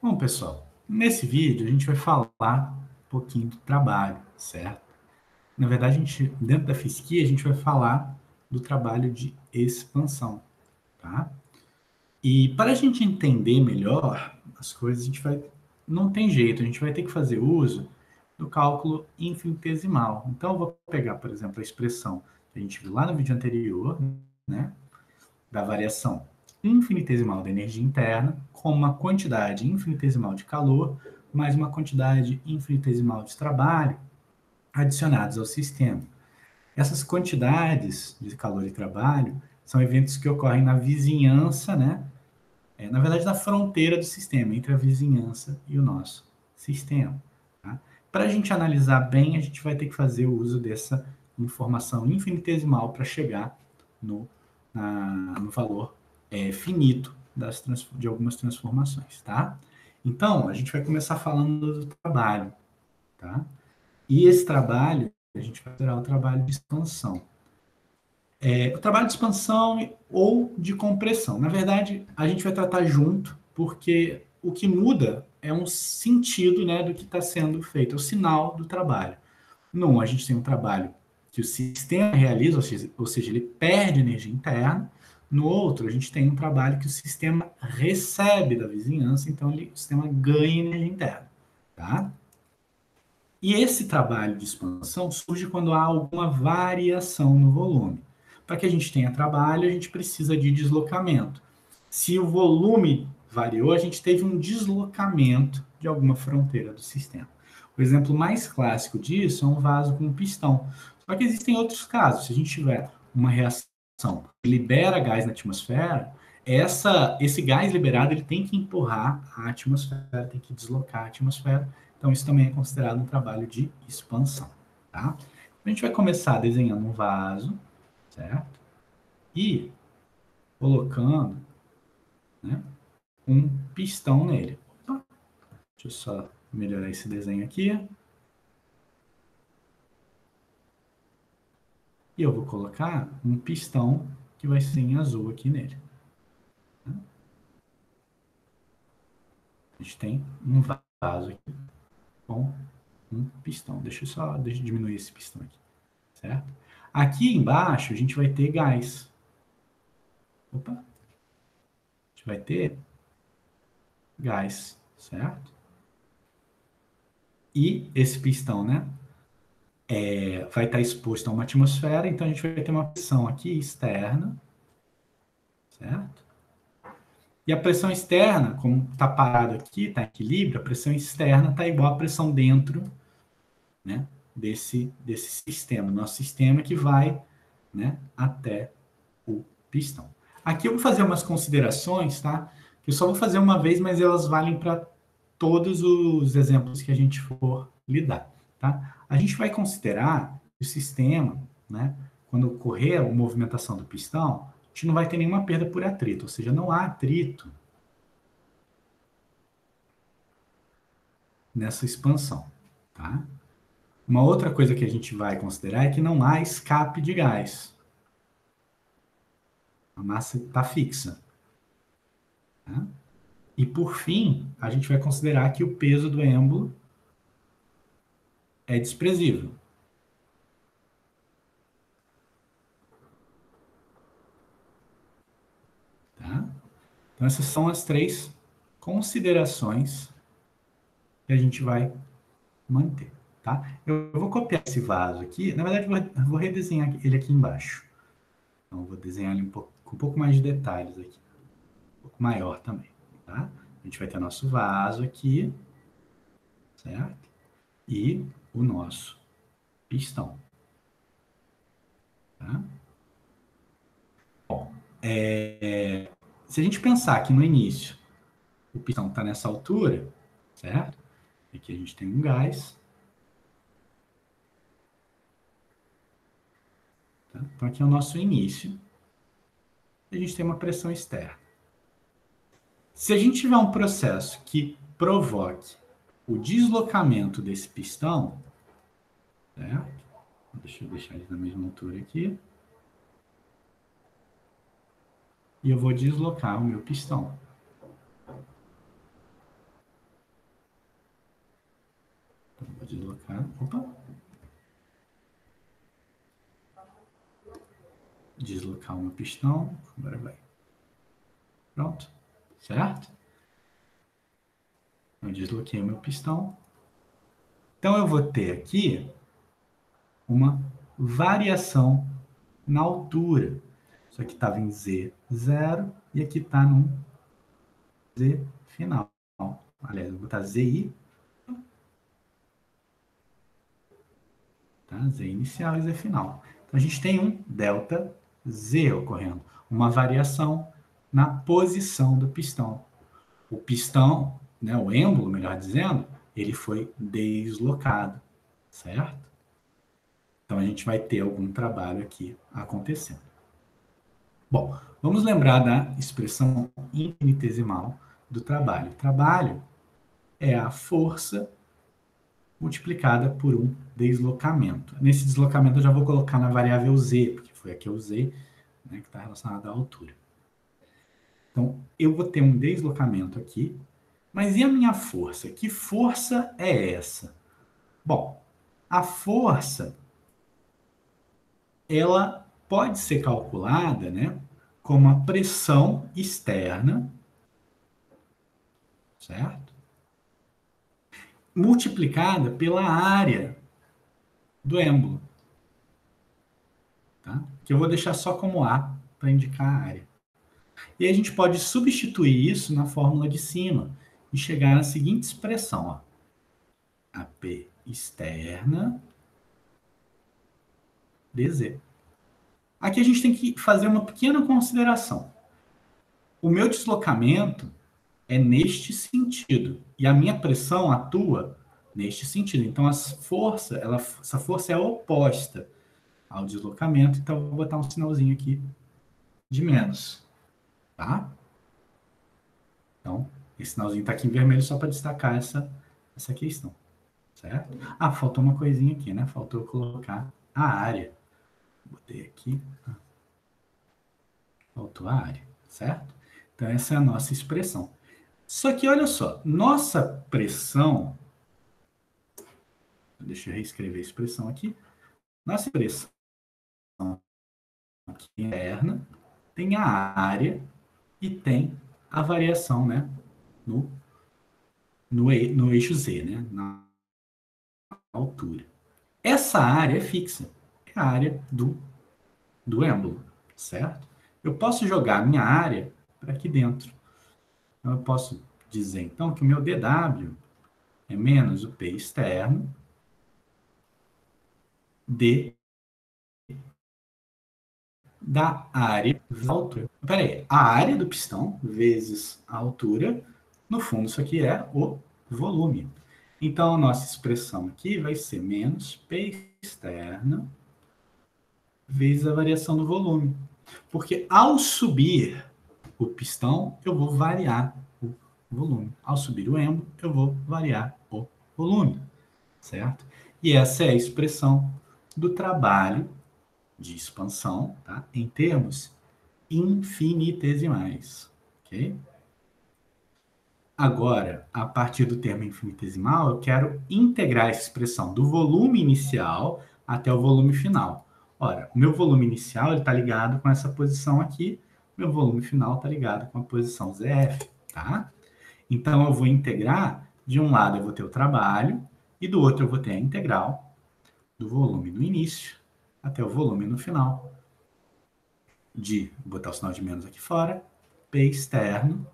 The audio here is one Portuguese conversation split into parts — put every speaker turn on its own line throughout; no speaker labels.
Bom, pessoal, nesse vídeo a gente vai falar um pouquinho do trabalho, certo? Na verdade, dentro da fisquia, a gente vai falar do trabalho de expansão, tá? E para a gente entender melhor as coisas, não tem jeito, a gente vai ter que fazer uso do cálculo infinitesimal. Então, eu vou pegar, por exemplo, a expressão que a gente viu lá no vídeo anterior, né? Da variação infinitesimal da energia interna com uma quantidade infinitesimal de calor mais uma quantidade infinitesimal de trabalho adicionados ao sistema. Essas quantidades de calor e trabalho são eventos que ocorrem na vizinhança, né? Na verdade, na fronteira do sistema, entre a vizinhança e o nosso sistema. Tá? Para a gente analisar bem, a gente vai ter que fazer o uso dessa informação infinitesimal para chegar no valor finito de algumas transformações, tá? Então, a gente vai começar falando do trabalho, tá? E esse trabalho, a gente vai considerar o trabalho de expansão. O trabalho de expansão ou de compressão. Na verdade, a gente vai tratar junto, porque o que muda é um sentido, né, do que está sendo feito, é o sinal do trabalho. Num, a gente tem um trabalho que o sistema realiza, ou seja, ele perde energia interna. No outro, a gente tem um trabalho que o sistema recebe da vizinhança, então o sistema ganha energia interna. Tá? E esse trabalho de expansão surge quando há alguma variação no volume. Para que a gente tenha trabalho, a gente precisa de deslocamento. Se o volume variou, a gente teve um deslocamento de alguma fronteira do sistema. O exemplo mais clássico disso é um vaso com um pistão. Só que existem outros casos. Se a gente tiver uma reação que libera gás na atmosfera, esse gás liberado ele tem que empurrar a atmosfera, tem que deslocar a atmosfera. Então, isso também é considerado um trabalho de expansão. Tá? A gente vai começar desenhando um vaso, certo? E colocando, né, um pistão nele. Opa, deixa eu só melhorar esse desenho aqui. E eu vou colocar um pistão que vai ser em azul aqui nele. A gente tem um vaso aqui com um pistão. Deixa eu diminuir esse pistão aqui, certo? Aqui embaixo a gente vai ter gás. Opa! A gente vai ter gás, certo? E esse pistão, né, vai estar exposto a uma atmosfera, então a gente vai ter uma pressão aqui externa, certo? E a pressão externa, como está parado aqui, está em equilíbrio, a pressão externa está igual à pressão dentro, né, desse sistema, nosso sistema que vai, né, até o pistão. Aqui eu vou fazer umas considerações, tá? Que eu só vou fazer uma vez, mas elas valem para todos os exemplos que a gente for lidar, tá? A gente vai considerar o sistema, né? Quando ocorrer a movimentação do pistão, a gente não vai ter nenhuma perda por atrito, ou seja, não há atrito nessa expansão, tá? Uma outra coisa que a gente vai considerar é que não há escape de gás. A massa está fixa. Tá? E por fim, a gente vai considerar que o peso do êmbolo é desprezível. Tá? Então, essas são as três considerações que a gente vai manter. Tá? Eu vou copiar esse vaso aqui. Na verdade, eu vou redesenhar ele aqui embaixo. Então, eu vou desenhar ele com um pouco mais de detalhes aqui. Um pouco maior também. Tá? A gente vai ter nosso vaso aqui, certo? E o nosso pistão. Tá? Bom, se a gente pensar que no início o pistão está nessa altura, certo? Aqui a gente tem um gás. Tá? Então aqui é o nosso início. A gente tem uma pressão externa. Se a gente tiver um processo que provoque o deslocamento desse pistão, certo? Deixa eu deixar ele na mesma altura aqui. E eu vou deslocar o meu pistão. deslocar, opa, deslocar o meu pistão, agora vai. Pronto, certo? Eu desloquei o meu pistão. Então, eu vou ter aqui uma variação na altura. Isso aqui estava em Z0 e aqui está num Z final. Aliás, eu vou botar ZI, tá? Z inicial e Z final. Então, a gente tem um delta Z ocorrendo, uma variação na posição do pistão. O pistão, né, o êmbolo, melhor dizendo, ele foi deslocado, certo? Então, a gente vai ter algum trabalho aqui acontecendo. Bom, vamos lembrar da expressão infinitesimal do trabalho. O trabalho é a força multiplicada por um deslocamento. Nesse deslocamento eu já vou colocar na variável z, porque foi a que eu usei, né, que está relacionada à altura. Então, eu vou ter um deslocamento aqui, mas e a minha força? Que força é essa? Bom, a força, ela pode ser calculada, né, como a pressão externa, certo? Multiplicada pela área do êmbolo, tá? Que eu vou deixar só como A para indicar a área. E a gente pode substituir isso na fórmula de cima e chegar na seguinte expressão, ó. AP externa dz. Aqui a gente tem que fazer uma pequena consideração. O meu deslocamento é neste sentido e a minha pressão atua neste sentido. Então, essa força é oposta ao deslocamento, então eu vou botar um sinalzinho aqui de menos, tá? Então, esse sinalzinho está aqui em vermelho só para destacar essa questão, certo? Ah, faltou uma coisinha aqui, né? Faltou eu colocar a área. Botei aqui. Faltou a área, certo? Então, essa é a nossa expressão. Só que, olha só, nossa pressão... Deixa eu reescrever a expressão aqui. Nossa expressão aqui interna tem a área e tem a variação, né? No eixo Z, né? Na altura. Essa área é fixa. É a área do êmbolo, certo? Eu posso jogar a minha área para aqui dentro. Então, eu posso dizer, então, que o meu DW é menos o P externo D da área da altura. Peraí, a área do pistão vezes a altura, no fundo isso aqui é o volume. Então, a nossa expressão aqui vai ser menos P externo vezes a variação do volume. Porque ao subir o pistão, eu vou variar o volume. Ao subir o êmbolo, eu vou variar o volume, certo? E essa é a expressão do trabalho de expansão, tá? Em termos infinitesimais, ok? Agora, a partir do termo infinitesimal, eu quero integrar essa expressão do volume inicial até o volume final. Ora, o meu volume inicial está ligado com essa posição aqui, meu volume final está ligado com a posição ZF, tá? Então, eu vou integrar, de um lado eu vou ter o trabalho, e do outro eu vou ter a integral do volume no início até o volume no final. Vou botar o sinal de menos aqui fora, P externo,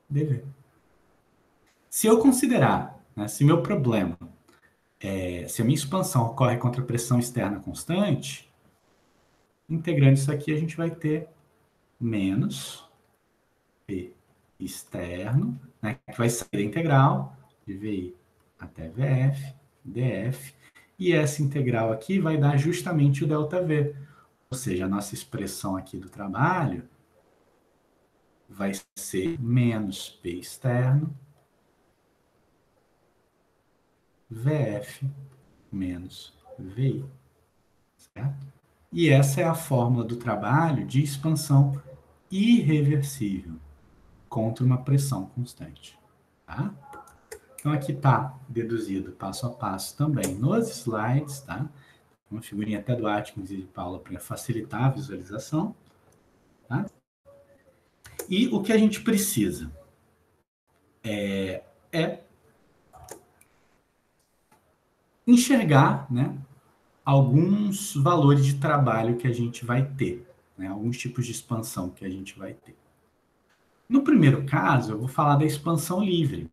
dV. Se eu considerar, né, se meu problema, se a minha expansão ocorre contra pressão externa constante, integrando isso aqui, a gente vai ter menos P externo, né, que vai sair da integral de VI até VF, DF, e essa integral aqui vai dar justamente o ΔV, ou seja, a nossa expressão aqui do trabalho vai ser menos P externo VF menos VI, certo? E essa é a fórmula do trabalho de expansão irreversível contra uma pressão constante, tá? Então, aqui está deduzido passo a passo também nos slides, tá? Uma figurinha até do Atkins e de Paula para facilitar a visualização, tá? E o que a gente precisa é enxergar, né, alguns valores de trabalho que a gente vai ter, né, alguns tipos de expansão que a gente vai ter. No primeiro caso, eu vou falar da expansão livre.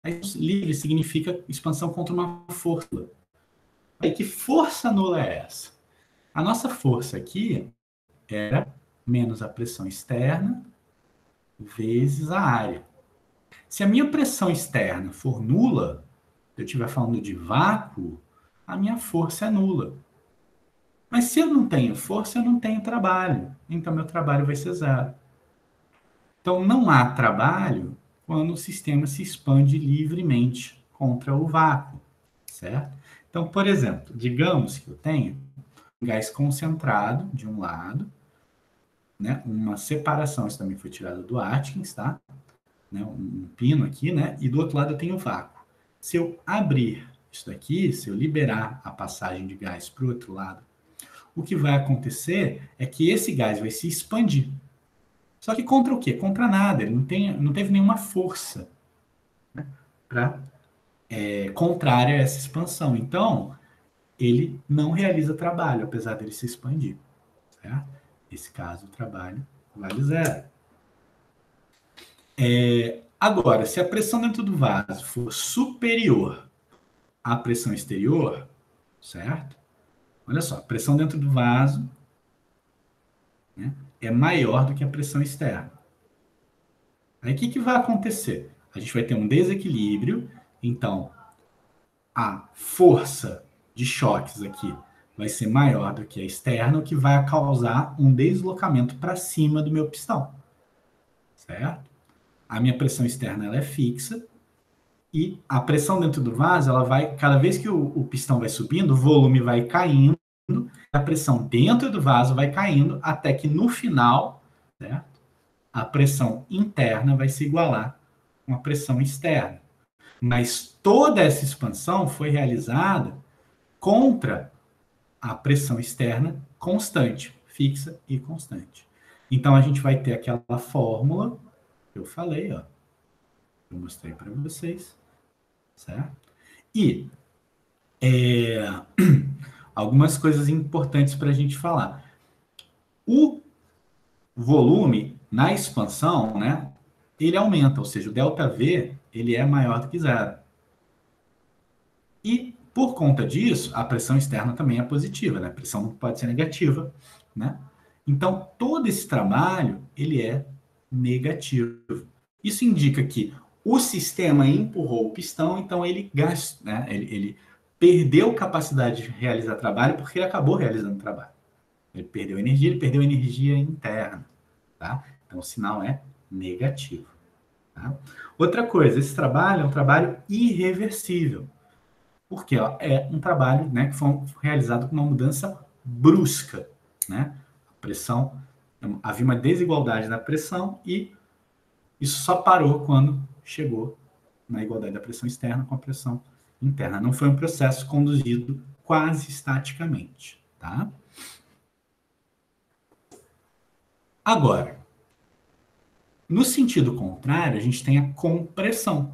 A livre significa expansão contra uma força. E que força nula é essa? A nossa força aqui era menos a pressão externa vezes a área. Se a minha pressão externa for nula, eu estiver falando de vácuo, a minha força é nula. Mas se eu não tenho força, eu não tenho trabalho. Então, meu trabalho vai ser zero. Então, não há trabalho quando o sistema se expande livremente contra o vácuo, certo? Então, por exemplo, digamos que eu tenho um gás concentrado de um lado, né? Uma separação, isso também foi tirado do Atkins, tá? Né? Um pino aqui, né? E do outro lado eu tenho o vácuo. Se eu abrir isso daqui, se eu liberar a passagem de gás para o outro lado, o que vai acontecer é que esse gás vai se expandir. Só que contra o quê? Contra nada. Ele não teve nenhuma força, né, contrária a essa expansão. Então, ele não realiza trabalho, apesar dele se expandir. Certo? Nesse caso, o trabalho vale zero. Agora, se a pressão dentro do vaso for superior à pressão exterior, certo? Olha só, a pressão dentro do vaso, né, é maior do que a pressão externa. Aí o que vai acontecer? A gente vai ter um desequilíbrio, então a força de choques aqui vai ser maior do que a externa, o que vai causar um deslocamento para cima do meu pistão, certo? A minha pressão externa ela é fixa e a pressão dentro do vaso, ela vai, cada vez que o pistão vai subindo, o volume vai caindo, a pressão dentro do vaso vai caindo, até que no final, certo? A pressão interna vai se igualar com a pressão externa. Mas toda essa expansão foi realizada contra a pressão externa constante, fixa e constante. Então, a gente vai ter aquela fórmula que eu falei, ó, eu mostrei para vocês, certo? E algumas coisas importantes para a gente falar. O volume na expansão, né, ele aumenta, ou seja, o ΔV ele é maior do que zero. E, por conta disso, a pressão externa também é positiva, né? A pressão não pode ser negativa, né? Então, todo esse trabalho, ele é negativo. Isso indica que o sistema empurrou o pistão, então ele gasta, né? Ele perdeu capacidade de realizar trabalho porque ele acabou realizando trabalho. Ele perdeu energia interna, tá? Então, o sinal é negativo, tá? Outra coisa, esse trabalho é um trabalho irreversível. Porque ó, é um trabalho, né, que foi realizado com uma mudança brusca, né? A pressão, havia uma desigualdade na pressão e isso só parou quando chegou na igualdade da pressão externa com a pressão interna. Não foi um processo conduzido quase estaticamente, tá? Agora, no sentido contrário, a gente tem a compressão.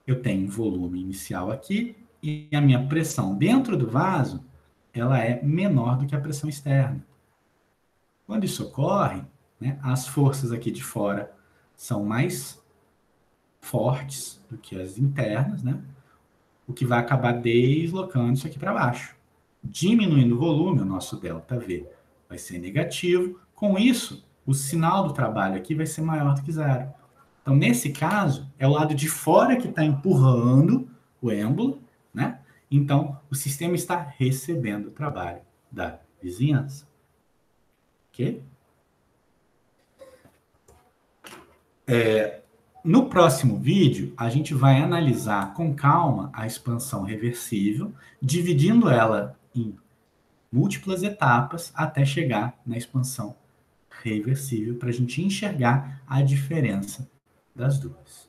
Eu tenho um volume inicial aqui e a minha pressão dentro do vaso ela é menor do que a pressão externa. Quando isso ocorre, né, as forças aqui de fora são mais fortes do que as internas, né, o que vai acabar deslocando isso aqui para baixo. Diminuindo o volume, o nosso ΔV vai ser negativo. Com isso, o sinal do trabalho aqui vai ser maior do que zero. Então, nesse caso, é o lado de fora que está empurrando o êmbolo, né? Então, o sistema está recebendo o trabalho da vizinhança. Ok? No próximo vídeo, a gente vai analisar com calma a expansão reversível, dividindo ela em múltiplas etapas até chegar na expansão reversível, para a gente enxergar a diferença das duas.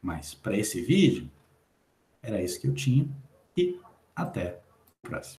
Mas, para esse vídeo, Era isso que eu tinha e até o próximo.